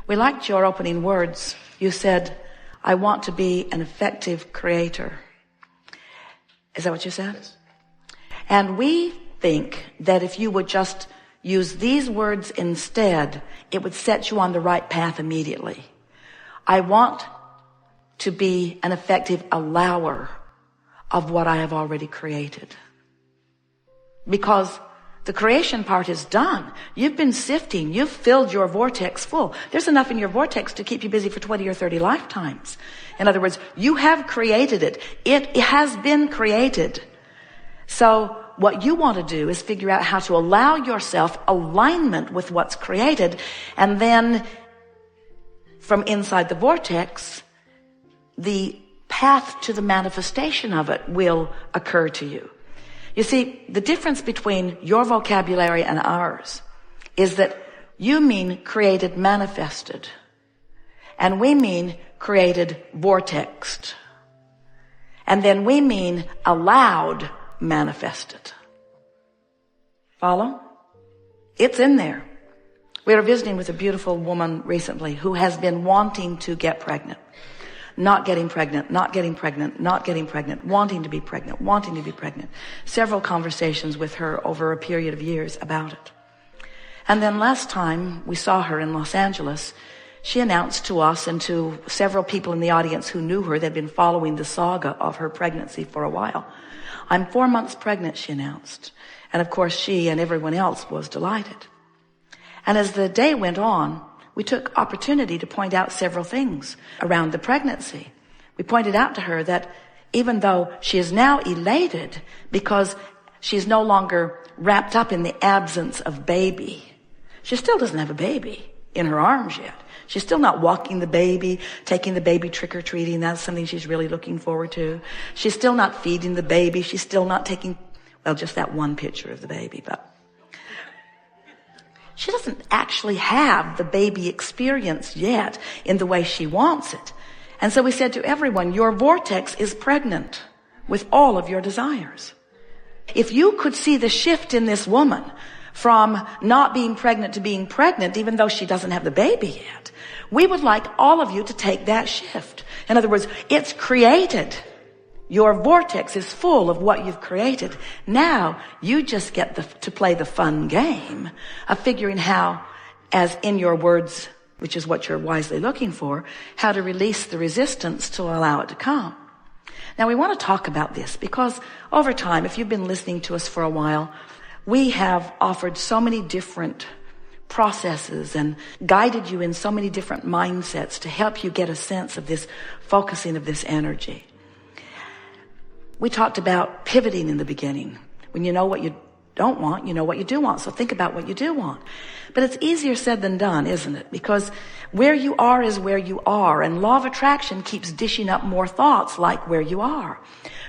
We liked your opening words. You said, I want to be an effective creator. Is that what you said? Yes. And we think that if you would just use these words instead, it would set you on the right path immediately. I want to be an effective allower of what I have already created. Because the creation part is done. You've been sifting. You've filled your vortex full. There's enough in your vortex to keep you busy for 20 or 30 lifetimes. In other words, you have created it. It has been created. So what you want to do is figure out how to allow yourself alignment with what's created. And then from inside the vortex, the path to the manifestation of it will occur to you. You see, the difference between your vocabulary and ours is that you mean created manifested, and we mean created vortexed, and then we mean allowed manifested. Follow? It's in there. We were visiting with a beautiful woman recently who has been wanting to get pregnant. Not getting pregnant, not getting pregnant, not getting pregnant, wanting to be pregnant, wanting to be pregnant. Several conversations with her over a period of years about it. And then last time we saw her in Los Angeles, she announced to us and to several people in the audience who knew her, they'd been following the saga of her pregnancy for a while. I'm 4 months pregnant, she announced. And of course she and everyone else was delighted. And as the day went on, we took opportunity to point out several things around the pregnancy. We pointed out to her that even though she is now elated because she is no longer wrapped up in the absence of baby, she still doesn't have a baby in her arms yet. She's still not walking the baby, taking the baby trick-or-treating. That's something she's really looking forward to. She's still not feeding the baby. She's still not taking, well, just that one picture of the baby, but she doesn't actually have the baby experience yet in the way she wants it. And so we said to everyone, your vortex is pregnant with all of your desires. If you could see the shift in this woman from not being pregnant to being pregnant, even though she doesn't have the baby yet, we would like all of you to take that shift. In other words, it's created. Your vortex is full of what you've created. Now you just get to play the fun game of figuring how, as in your words, which is what you're wisely looking for, how to release the resistance to allow it to come. Now we want to talk about this because over time, if you've been listening to us for a while, we have offered so many different processes and guided you in so many different mindsets to help you get a sense of this focusing of this energy. We talked about pivoting in the beginning. When you know what you don't want, you know what you do want. So think about what you do want. But it's easier said than done, isn't it? Because where you are is where you are. And law of attraction keeps dishing up more thoughts like where you are.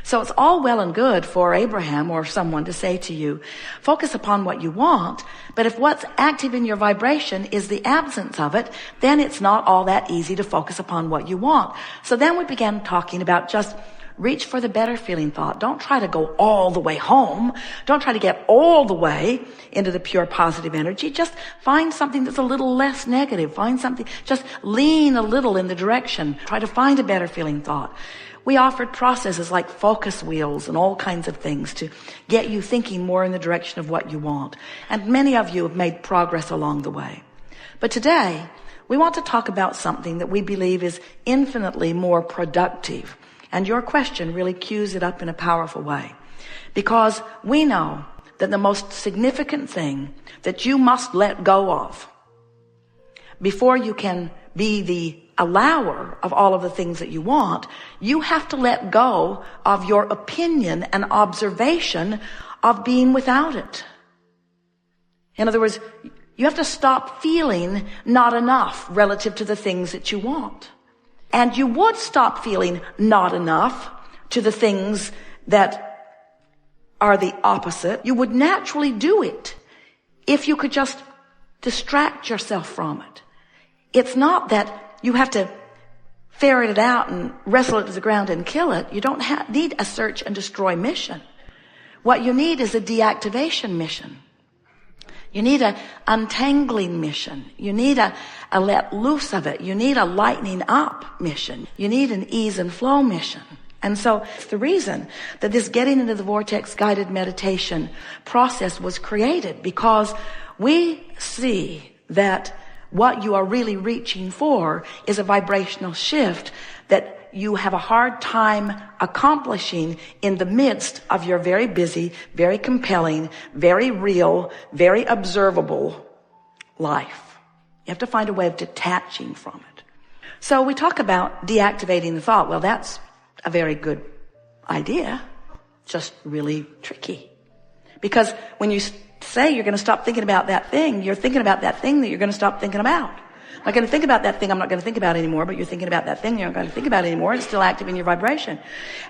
So it's all well and good for Abraham or someone to say to you, focus upon what you want. But if what's active in your vibration is the absence of it, then it's not all that easy to focus upon what you want. So then we began talking about just reach for the better feeling thought. Don't try to go all the way home. Don't try to get all the way into the pure positive energy. Just find something that's a little less negative. Find something, just lean a little in the direction. Try to find a better feeling thought. We offered processes like focus wheels and all kinds of things to get you thinking more in the direction of what you want. And many of you have made progress along the way. But today, we want to talk about something that we believe is infinitely more productive. And your question really cues it up in a powerful way. Because we know that the most significant thing that you must let go of before you can be the allower of all of the things that you want, you have to let go of your opinion and observation of being without it. In other words, you have to stop feeling not enough relative to the things that you want. And you would stop feeling not enough to the things that are the opposite. You would naturally do it if you could just distract yourself from it. It's not that you have to ferret it out and wrestle it to the ground and kill it. You don't need a search and destroy mission. What you need is a deactivation mission. You need a untangling mission. You need a let loose of it. You need a lightening up mission. You need an ease and flow mission. And so it's the reason that this getting into the vortex guided meditation process was created, because we see that what you are really reaching for is a vibrational shift that you have a hard time accomplishing in the midst of your very busy, very compelling, very real, very observable life. You have to find a way of detaching from it. So we talk about deactivating the thought. Well, that's a very good idea, just really tricky. Because when you say you're going to stop thinking about that thing, you're thinking about that thing that you're going to stop thinking about. I'm not going to think about that thing I'm not going to think about anymore, but you're thinking about that thing you're not going to think about anymore. It's still active in your vibration.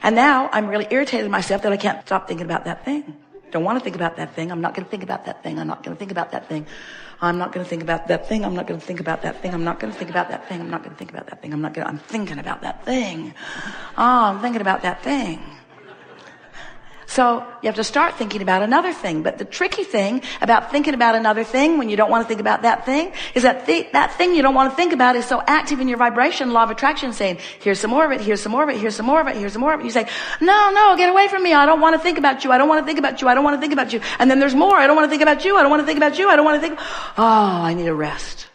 And now I'm really irritated with myself that I can't stop thinking about that thing. Don't want to think about that thing. I'm not going to think about that thing. I'm not going to think about that thing. I'm not going to think about that thing. I'm not going to think about that thing. I'm not going to think about that thing. I'm not going to think about that thing. I'm thinking about that thing. Oh, I'm thinking about that thing. So you have to start thinking about another thing. But the tricky thing about thinking about another thing when you don't want to think about that thing is that that thing you don't want to think about is so active in your vibration, law of attraction, saying, here's some more of it, here's some more of it, here's some more of it, here's some more of it. You say, no, get away from me. I don't want to think about you. I don't want to think about you. I don't want to think about you. And then there's more. I don't want to think about you. I don't want to think about you. I don't want to think. Oh, I need a rest.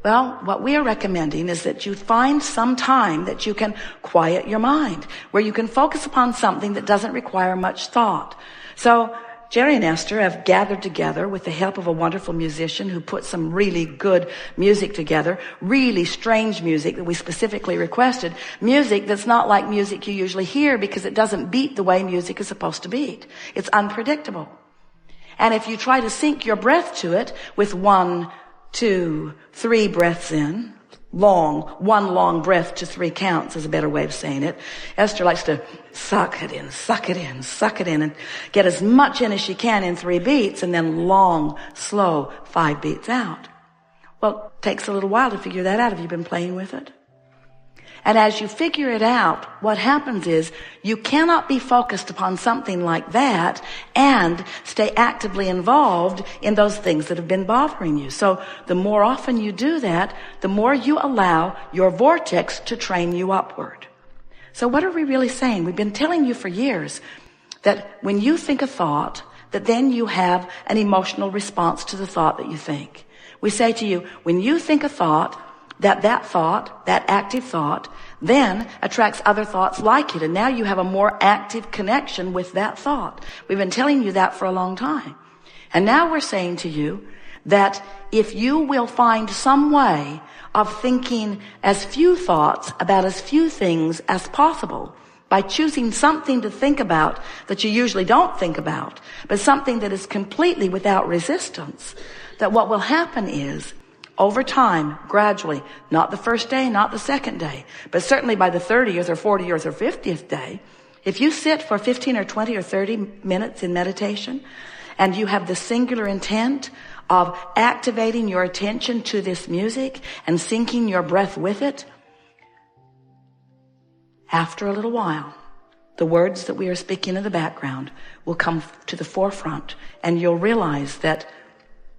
Well, what we are recommending is that you find some time that you can quiet your mind, where you can focus upon something that doesn't require much thought. So Jerry and Esther have gathered together with the help of a wonderful musician who put some really good music together, really strange music that we specifically requested, music that's not like music you usually hear because it doesn't beat the way music is supposed to beat. It's unpredictable. And if you try to sync your breath to it with 1, 2, 3 breaths in, one long breath to 3 counts is a better way of saying it. Esther likes to suck it in, suck it in, suck it in, and get as much in as she can in 3 beats, and then long, slow 5 beats out. Well, it takes a little while to figure that out. Have you been playing with it? And as you figure it out, what happens is you cannot be focused upon something like that and stay actively involved in those things that have been bothering you. So the more often you do that, the more you allow your vortex to train you upward. So what are we really saying? We've been telling you for years that when you think a thought, that then you have an emotional response to the thought that you think. We say to you, when you think a thought, that thought, that active thought, then attracts other thoughts like it. And now you have a more active connection with that thought. We've been telling you that for a long time. And now we're saying to you that if you will find some way of thinking as few thoughts about as few things as possible, by choosing something to think about that you usually don't think about, but something that is completely without resistance, that what will happen is, over time, gradually, not the first day, not the second day, but certainly by the 30th or 40th or 50th day, if you sit for 15 or 20 or 30 minutes in meditation and you have the singular intent of activating your attention to this music and syncing your breath with it, after a little while, the words that we are speaking in the background will come to the forefront, and you'll realize that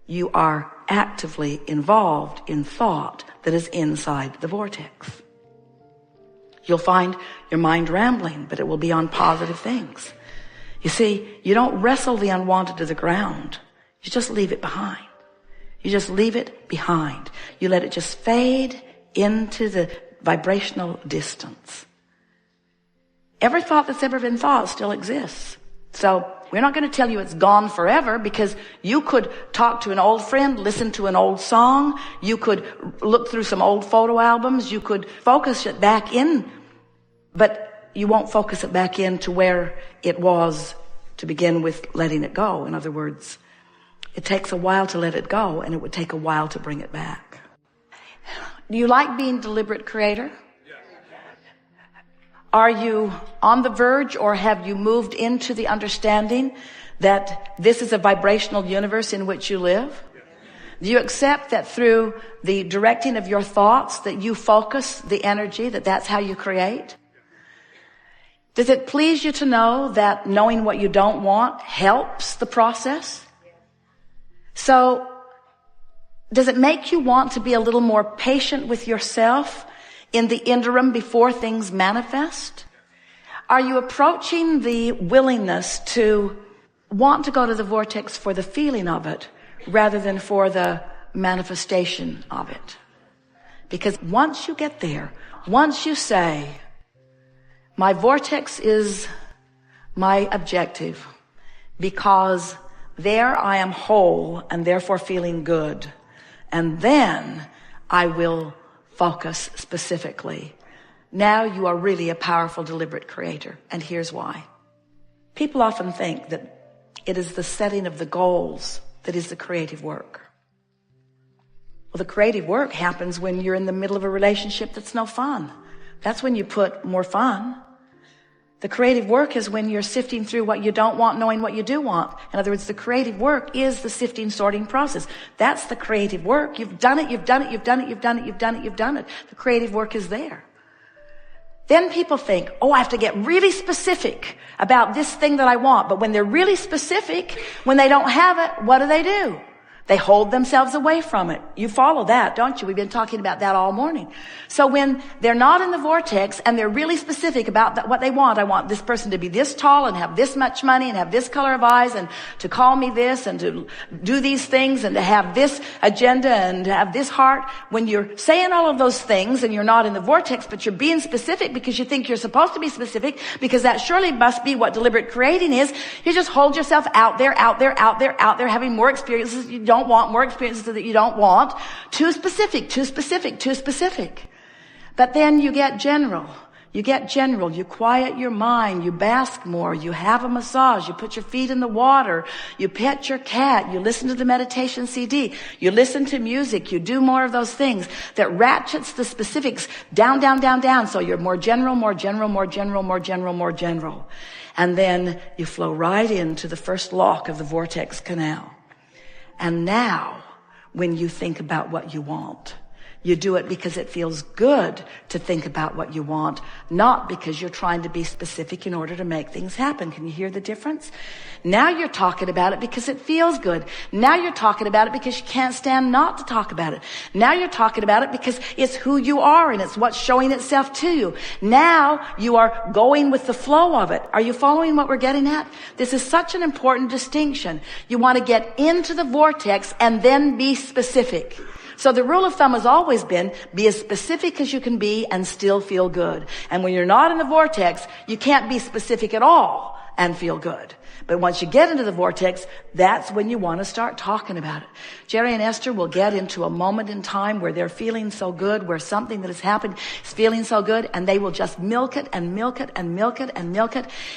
you are actively involved in thought that is inside the vortex. You'll find your mind rambling, but it will be on positive things. You see, you don't wrestle the unwanted to the ground. You just leave it behind. You just leave it behind. You let it just fade into the vibrational distance. Every thought that's ever been thought still exists. So we're not going to tell you it's gone forever, because you could talk to an old friend, listen to an old song. You could look through some old photo albums. You could focus it back in, but you won't focus it back in to where it was to begin with letting it go. In other words, it takes a while to let it go, and it would take a while to bring it back. Do you like being deliberate creator? Are you on the verge, or have you moved into the understanding that this is a vibrational universe in which you live? Do you accept that through the directing of your thoughts that you focus the energy, that's how you create? Does it please you to know that knowing what you don't want helps the process? So does it make you want to be a little more patient with yourself in the interim before things manifest? Are you approaching the willingness to want to go to the vortex for the feeling of it rather than for the manifestation of it? Because once you get there, once you say, my vortex is my objective because there I am whole and therefore feeling good, and then I will focus specifically. Now you are really a powerful, deliberate creator. And here's why. People often think that it is the setting of the goals that is the creative work. Well, the creative work happens when you're in the middle of a relationship that's no fun. That's when you put more fun. The creative work is when you're sifting through what you don't want, knowing what you do want. In other words, the creative work is the sifting, sorting process. That's the creative work. You've done it, you've done it, you've done it, you've done it, you've done it, you've done it. The creative work is there. Then people think, oh, I have to get really specific about this thing that I want. But when they're really specific, when they don't have it, what do? They hold themselves away from it. You follow that, don't you? We've been talking about that all morning. So when they're not in the vortex and they're really specific about what they want, I want this person to be this tall and have this much money and have this color of eyes and to call me this and to do these things and to have this agenda and to have this heart. When you're saying all of those things and you're not in the vortex, but you're being specific because you think you're supposed to be specific, because that surely must be what deliberate creating is, you just hold yourself out there, having more experiences you don't want, more experiences that you don't want. Too specific. But then you get general. You quiet your mind, you bask more, you have a massage, you put your feet in the water, you pet your cat, you listen to the meditation CD, you listen to music, you do more of those things that ratchets the specifics down. So you're more general. And then you flow right into the first lock of the vortex canal. And now, when you think about what you want, you do it because it feels good to think about what you want, not because you're trying to be specific in order to make things happen. Can you hear the difference? Now you're talking about it because it feels good. Now you're talking about it because you can't stand not to talk about it. Now you're talking about it because it's who you are and it's what's showing itself to you. Now you are going with the flow of it. Are you following what we're getting at? This is such an important distinction. You want to get into the vortex and then be specific. So the rule of thumb has always been, be as specific as you can be and still feel good. And when you're not in the vortex, you can't be specific at all and feel good. But once you get into the vortex, that's when you want to start talking about it. Jerry and Esther will get into a moment in time where they're feeling so good, where something that has happened is feeling so good, and they will just milk it.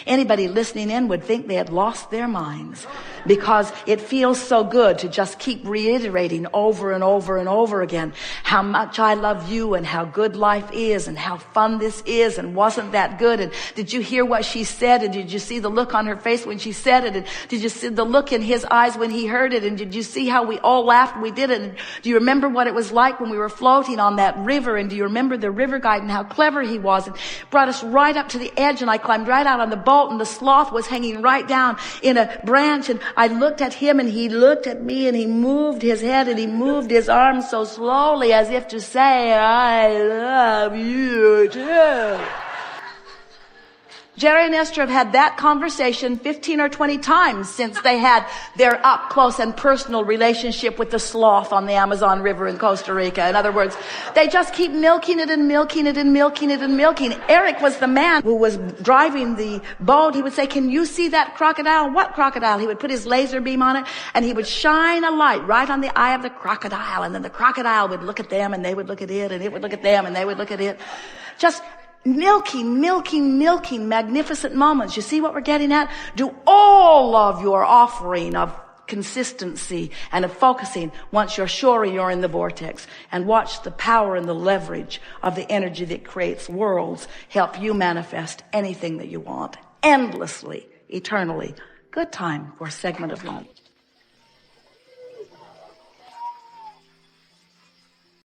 Anybody listening in would think they had lost their minds because it feels so good to just keep reiterating over and over again how much I love you and how good life is and how fun this is and wasn't that good, and did you hear what she said, and did you see the look on her face when she said it, and did you see the look in his eyes when he heard it, and did you see how we all laughed when we did it, and do you remember what it was like when we were floating on that river, and do you remember the river guide and how clever he was and brought us right up to the edge, and I climbed right out on the boat and the sloth was hanging right down in a branch, and I looked at him and he looked at me and he moved his head and he moved his arms so slowly as if to say, I love you too. Jerry and Esther have had that conversation 15 or 20 times since they had their up close and personal relationship with the sloth on the Amazon River in Costa Rica. In other words, they just keep milking it. Eric was the man who was driving the boat. He would say, can you see that crocodile? What crocodile? He would put his laser beam on it and he would shine a light right on the eye of the crocodile. And then the crocodile would look at them and they would look at it, and it would look at them and they would look at it. Just milking magnificent moments. You see what we're getting at? Do all of your offering of consistency and of focusing once you're sure you're in the vortex, and watch the power and the leverage of the energy that creates worlds help you manifest anything that you want endlessly, eternally. Good time for a segment of lunch.